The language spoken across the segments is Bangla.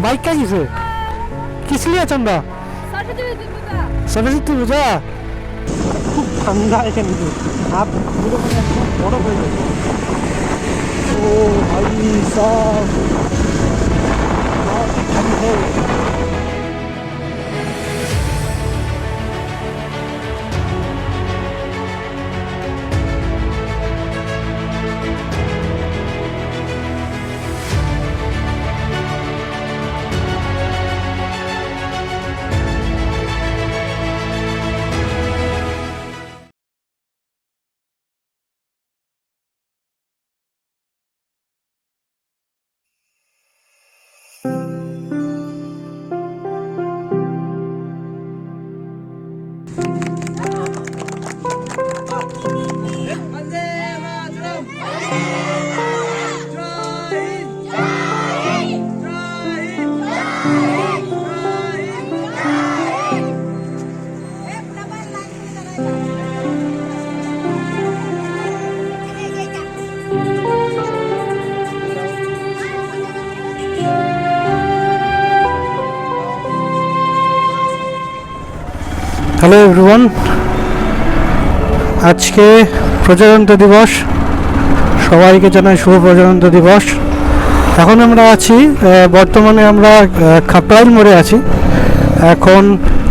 बाइक का किसे किस लिए चंदा सरस्वती पूजा খুব ঠান্ডা এখানে आप পুরো মানে একদম বড় হয়ে যাবে ও ভাই সাব ठंड है হ্যালো এভরিওয়ান, আজকে প্রজাতন্ত্র দিবস। সবাইকে জানাই শুভ প্রজাতন্ত্র দিবস। এখন আমরা আছি বর্তমানে আমরা খাপড়াইল মোড়ে আছি। এখন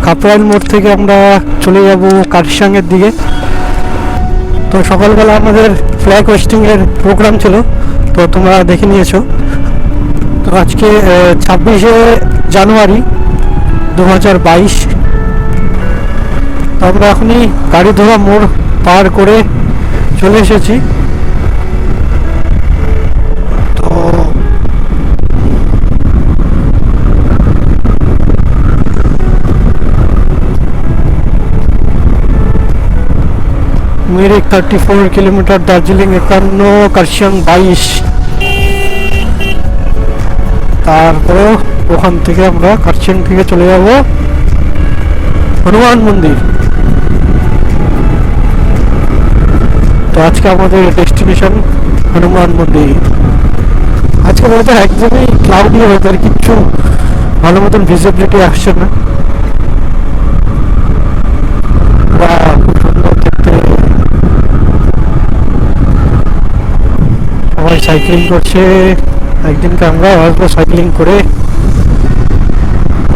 খাপড়াইল মোড় থেকে আমরা চলে যাব কাটিসাঙ্গের দিকে। তো সকালবেলা আমাদের ফ্ল্যাগ হোয়েস্টিংয়ের প্রোগ্রাম ছিল, তো তোমরা দেখে নিয়েছো। তো আজকে 26শে জানুয়ারি 2022। আমরা এখনই গাড়ি ধোয়া মোড় পার করে চলে এসেছি। তো মিরিক 34 কিলোমিটার, দার্জিলিং 51, কার্শিয়াং 22। তারপরে ওখান থেকে আমরা কার্শিয়াং থেকে চলে যাব হনুমান মন্দির। তো আজকে আমাদের ডেস্টিনেশন হনুমান মন্দির। আজকে বলতে একদমই ক্লাউডি ওয়েদার, কিচ্ছু ভালো মতন ভিজিবিলিটি আসছে না। খুব সুন্দর দেখতে, সবাই সাইক্লিং করছে। একদিনকে আমরা আসবো সাইক্লিং করে।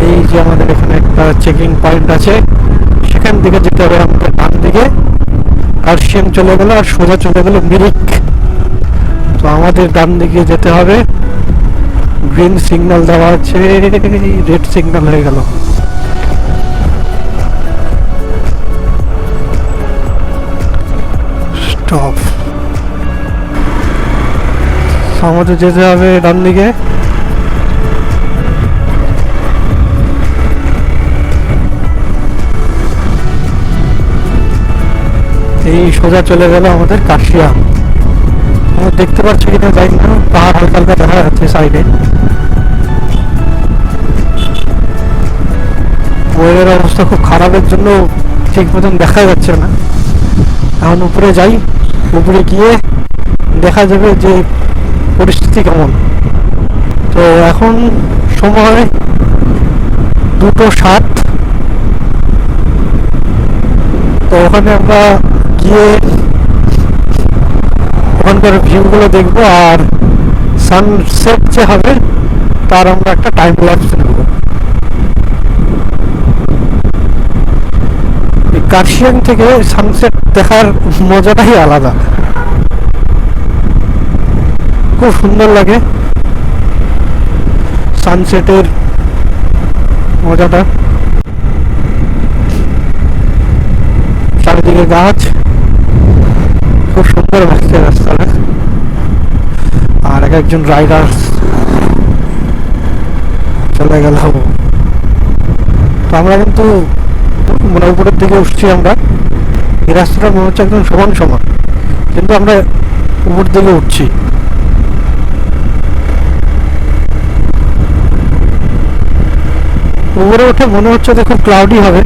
এই যে আমাদের এখানে একটা চেকিং পয়েন্ট আছে, সেখান থেকে যেতে হবে আমাদের ডান দিকে। কার্শিয়াং চলে গেল আর সোজা চলে গেল মিরিক। তো আমাদের ডান দিকে যেতে হবে। গ্রিন সিগন্যাল দেওয়া আছে, রেড সিগন্যাল হয়ে গেল। স্টপ। আমাদের যেতে হবে ডান দিকে। এই সোজা চলে গেল আমাদের কাশিয়াং। আমরা দেখতে পাচ্ছি কিনা জানি না, পাহাড় হালকা হালকা দেখা যাচ্ছে সাইডে। ওয়েদার অবস্থা খুব খারাপের জন্য ঠিক মতন দেখা যাচ্ছে না। এখন উপরে যাই, উপরে গিয়ে দেখা যাবে যে পরিস্থিতি কেমন। তো এখন সময় 2:07। তো ওখানে আমরা গিয়ে ওখানকার ভিউগুলো দেখবো, আর সানসেট যে হবে তার আমরা একটা টাইম ল্যাপস নেব। কার্শিয়াং থেকে সানসেট দেখার মজাটাই আলাদা, খুব সুন্দর লাগে সানসেটের মজাটা। চারিদিকে গাছ, খুব সুন্দর লাগছে রাস্তাটা। আর একজন রাইডার চলে গেল। তো আমরা কিন্তু মানে উপরের দিকে উঠছি। আমরা এই রাস্তাটা মনে হচ্ছে একদম সমান সমান, কিন্তু আমরা উপর দিকে উঠছি। উপরে উঠে মনে হচ্ছে যে খুব ক্লাউডি হবে।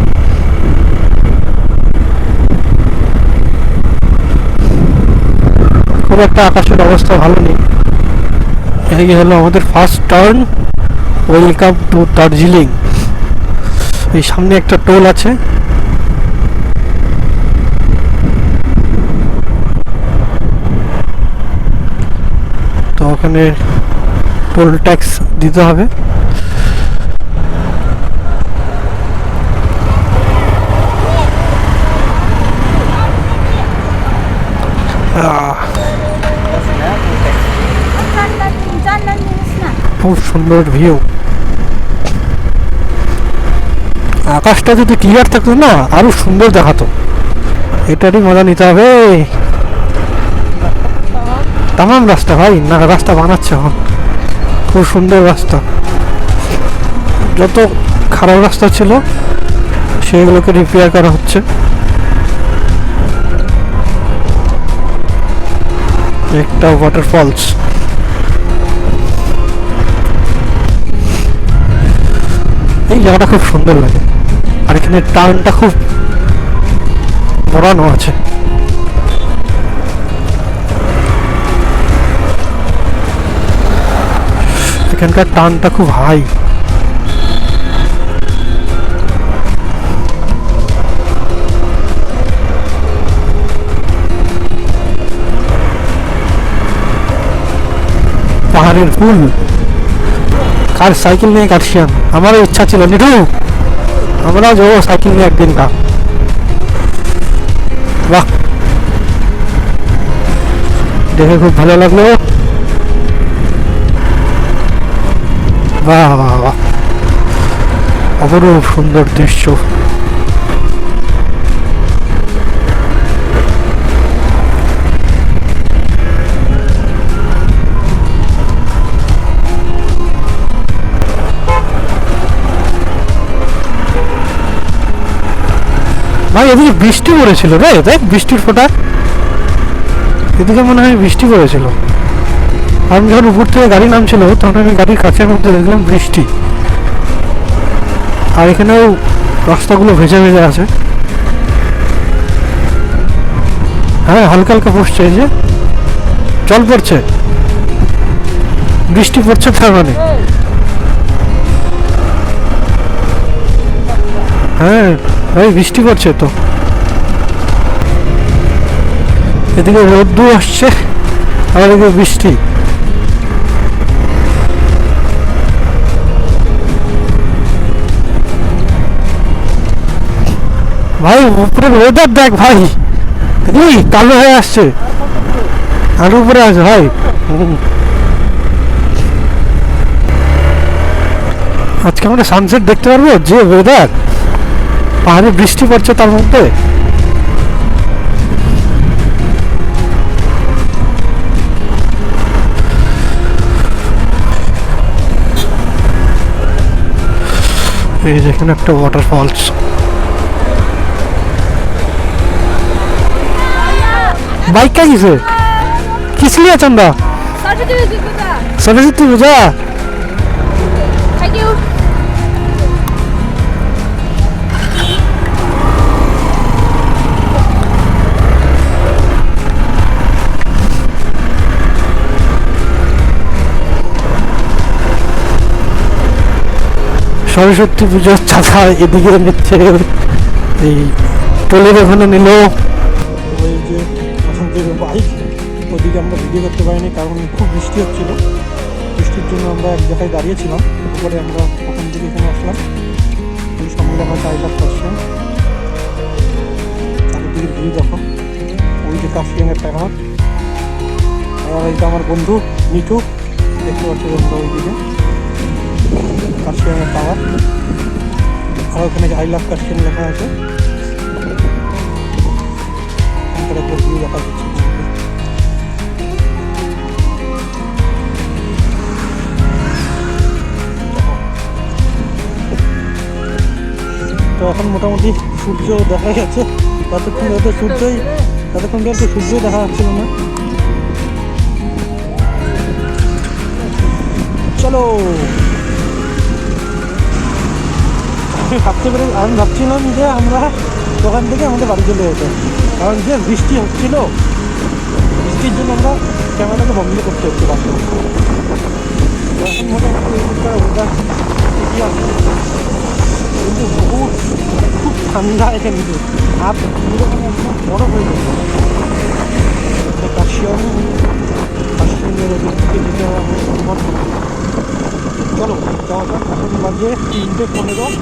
খুব একটা আকাশের অবস্থা ভালো নেই। এই হলো আমাদের first turn welcome to Darjeeling. এই সামনে একটা টোল আছে, তো ওখানে টোল ট্যাক্স দিতে হবে। খুব সুন্দর ভিউ। আকাশটা যদি ক্লিয়ার থাকতো না আরো সুন্দর দেখাতো। এটারই মজা নিতে হবে। তামাম রাস্তা ভাই, না রাস্তা বানাচ্ছে এখন, খুব সুন্দর রাস্তা। যত খারাপ রাস্তা ছিল সেগুলোকে রিপেয়ার করা হচ্ছে। একটা ওয়াটারফলস, এই জায়গাটা খুব সুন্দর লাগে। আর এখানে টার্নটা খুব বড়ানো আছে। এখানকার টার্নটা খুব হাই। পাহাড়ের ফুল, কার সাইকেল নিয়ে কাটছিলাম, আমারও ইচ্ছা ছিল নিটু আমরাও যাবো সাইকেল নিয়ে একদিন কা। বাহ, দেখে খুব ভালো লাগলো। বাহ বাহ বাহ, অপরূপ সুন্দর দৃশ্য। ভাই এদিকে বৃষ্টি পড়েছিল রে, দেখ বৃষ্টির ফোঁটা, এদিকে মনে হয় বৃষ্টি পড়েছিল। আমি যখন উপর থেকে গাড়ি নামছিল তখন আমি গাড়ির কাছের মধ্যে দেখলাম বৃষ্টি। আর এখানেও রাস্তাগুলো ভেজা ভেজা আছে। হ্যাঁ হালকা হালকা পড়ছে, এই যে জল পড়ছে, বৃষ্টি পড়ছে তার মানে। হ্যাঁ ভাই বৃষ্টি পড়ছে তো। এদিকে রোদ্দুর আসছে, আবার এদিকে বৃষ্টি। ভাই উপরে ওয়েদার দেখ ভাই, কালো হয়ে আসছে, আর উপরে আছে ভাই। আজকে আমরা সানসেট দেখতে পারবো, যে ওয়েদার, পাহাড়ে বৃষ্টি পড়ছে তার মধ্যে। এই যেখানে একটা ওয়াটারফলস। बाइक का किसे किस लिए चंदा सरस्वती पूजा। Thank you. সরস্বতী পুজোর চাঁদা এদিকে নিচ্ছে, এই টোলের ওখানে নিল। ওই যে বসন্তের বাইক, ওদিকে আমরা ভিডিও করতে পারিনি কারণ খুব বৃষ্টি হচ্ছিল। বৃষ্টির জন্য আমরা এক জায়গায় দাঁড়িয়েছিলাম, তারপরে আমরা ওখান থেকে এখানে আসলাম। ওই সামনে দেখা চাইলাম কাশিয়াং, চারিদিকে ভিউ দেখো, ওই যে কাশিয়াংয়ের টাওয়ার। আর এইটা আমার বন্ধু মিঠু, দেখতে পাচ্ছি বন্ধু ওইদিকে কাশিয়াংয়ের টাওয়ার। আর ওখানে আই লাভ কাশিয়াং লেখা আছে। একটা ভিউ দেখা যাচ্ছে। তো এখন মোটামুটি সূর্য দেখা যাচ্ছে, ততক্ষণ হয়তো সূর্যই দেখা যাচ্ছিল না। চলো আমি ভাবছিলাম যে আমরা দোকান থেকে আমাদের বাড়ি চলে যেত, কারণ যে বৃষ্টি হচ্ছিল, বৃষ্টির জন্য আমরা ক্যামেরাটাকে বন্ধ করতে হচ্ছে বাস্তব। এখন মোটামুটি এখানে হাত পুরো মানে একদম বড় হয়ে গেছে। কাশিয়ামের ওদিক থেকে যেতে হবে হনুমান মন্দির। চলো যাওয়া যাক। এখন বাজে 3:15।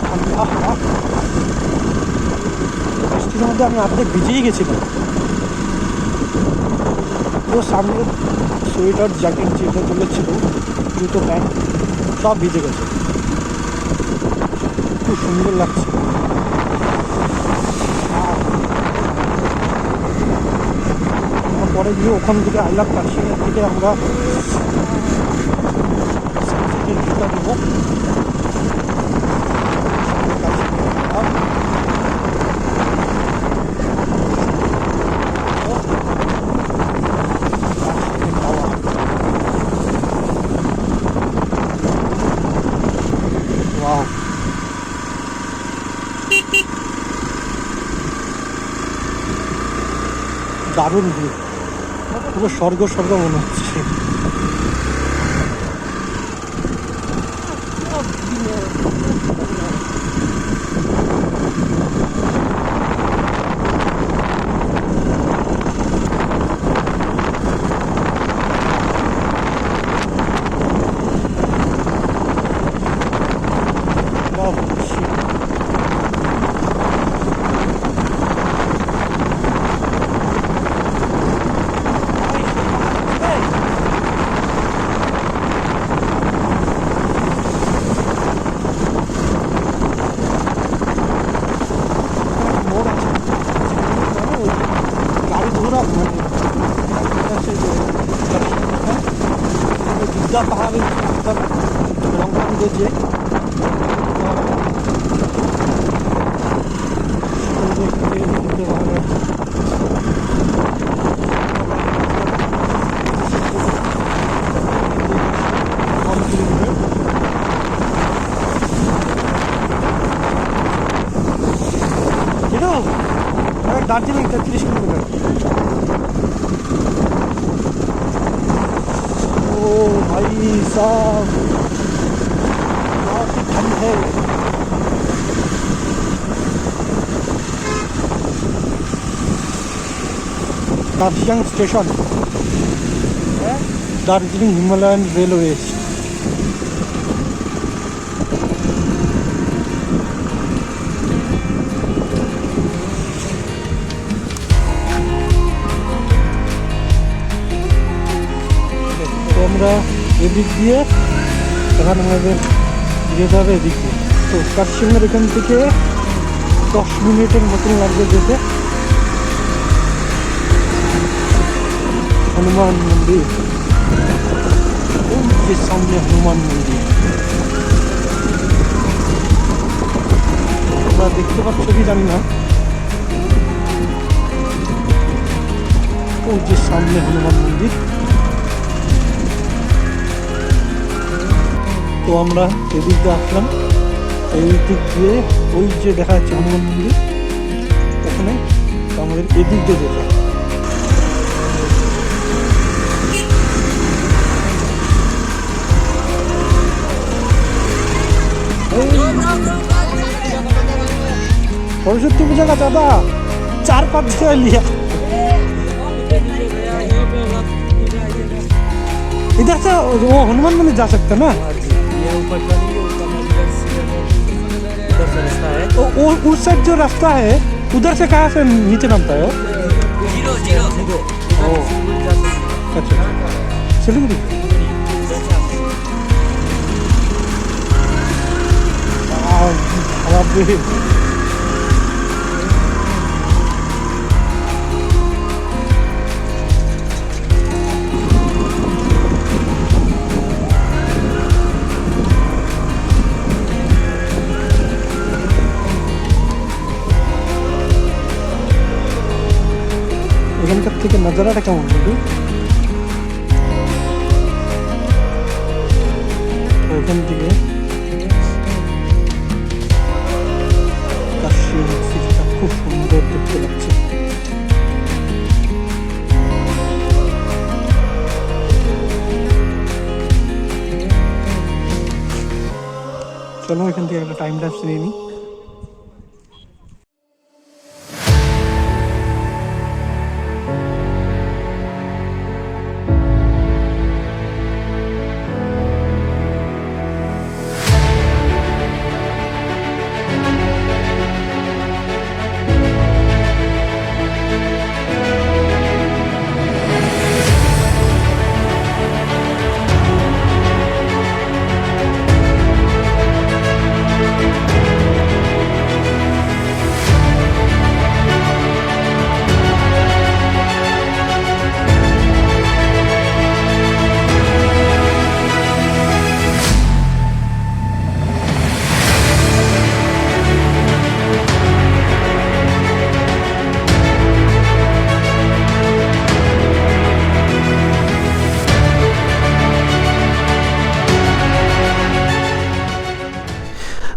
ঠান্ডা হাওয়া, বৃষ্টির মধ্যে আমি অর্ধেক ভিজেই গেছিলাম। পুরো সামনে সোয়েটার জ্যাকেট যেটা তুলেছিল, জুতো প্যান্ট সব ভিজে গেছে। খুব সুন্দর লাগছে। পরে গিয়ে ওখান থেকে আইলাম কাশিয়ার থেকে আমরা সানসেটের জুতা দেবো। দারুণ ভিউ, পুরো স্বর্গ স্বর্গ মনে হচ্ছে। দিঘা পাহাড়ের লঙ্কা দিয়েছে। দার্জিলিং 33 কিলোমিটার। ओ भाई साहब बहुत ही ठंड है। काशियांग स्टेशन दार्जिलिंग हिमालयन रेलवेज। আমরা এদিক দিয়ে এখন আমাদের যেতে হবে এদিক দিয়ে। তো কাশিয়ামের এখান থেকে 10 মিনিটের মতন লাগবে যেতে হনুমান মন্দির। ওই যে সামনে হনুমান মন্দির তোমরা দেখতে পাচ্ছ কি জানি না। ওই যে সামনে হনুমান মন্দির। তো আমরা এদিক দিয়ে আসলাম, এই দিক দিয়ে ওই যে দেখা যাচ্ছে হনুমান মন্দির ওখানে। তো আমাদের এদিক দিয়ে যেতে सरस्वती पूजा का ज़्यादा 4-5 जगह लिया। इधर से वो हनुमान मंदिर जा सकते हैं ना? ये ऊपर उधर से रास्ता है। उस साइड जो रास्ता है उधर से कहाँ से नीचे नामता है? Zero zero zero. अच्छा सिलीगुड़ी। खराब भी এখানকার থেকে নজারাটা কেমন বলবি? ওখান থেকে কাশিয়াং সিটিটা খুব সুন্দর দেখতে লাগছে। এখান থেকে একটা টাইম ল্যাপস নিয়ে নিই।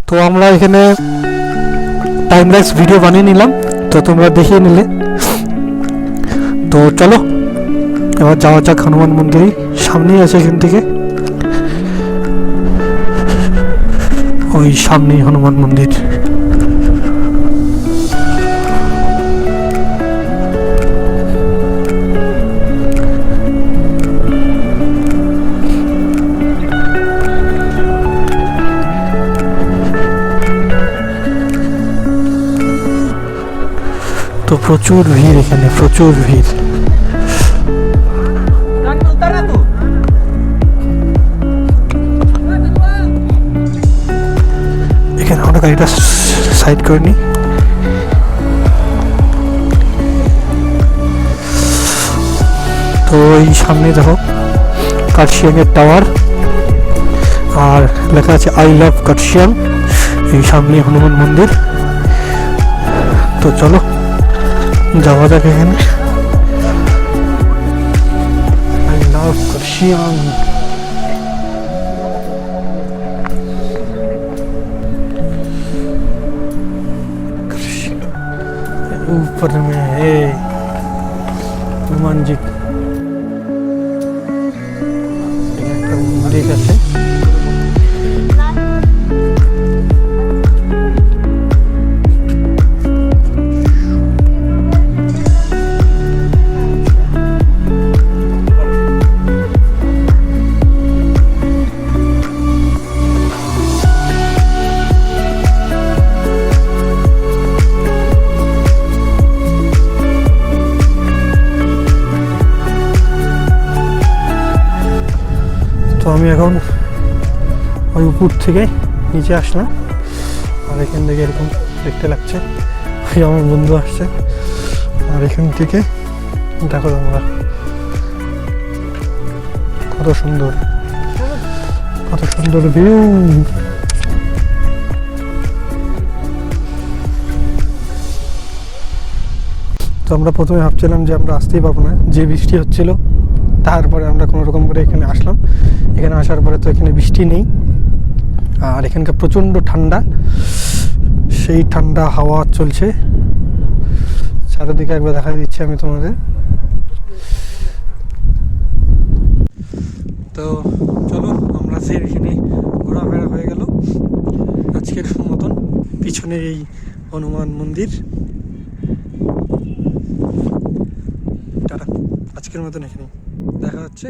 তো আমরা এখানে টাইম ল্যাপস ভিডিও বানিয়ে নিলাম, তো তোমরা দেখিয়ে নিলে। তো চলো এবার যাওয়া যাক হনুমান মন্দিরে, সামনেই আছে এখান থেকে, ওই সামনেই হনুমান মন্দির। তো প্রচুর ভিড় এখানে, প্রচুর ভিড়। এখানে আমরা গাড়িটা সাইড করে নিই। তো এই সামনে দেখো কার্শিয়াংয়ের টাওয়ার, আর লেখা আছে আই লাভ কার্শিয়াং। এই সামনে হনুমান মন্দির। তো চলো যাওয়া যাক এখানে। I love Kurseong. ऊपर में है हनुमान जी একটা মন্দির আছে। তো আমি এখন ওই উপর থেকে নিচে আসলাম, আর এখান থেকে এরকম দেখতে লাগছে। ওই আমার বন্ধু আসছে, আর এখান থেকে দেখো তোমরা কত সুন্দর, কত সুন্দর ভিউ। তো আমরা প্রথমে ভাবছিলাম যে আমরা আসতেই পারবো না, যে বৃষ্টি হচ্ছিল। তারপরে আমরা কোনো রকম করে এখানে আসলাম। এখানে আসার পরে তো এখানে বৃষ্টি নেই, আর এখানকার প্রচণ্ড ঠান্ডা, সেই ঠান্ডা হাওয়া চলছে চারিদিকে। একবার দেখা দিচ্ছি আমি তোমাদের। তো চলো আমরা যে এখানে ঘোরাফেরা হয়ে গেল আজকের মতন। পিছনে এই হনুমান মন্দির। টাটা, আজকের মতন এখানে দেখা হচ্ছে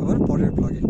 আবার পরের ব্লগে।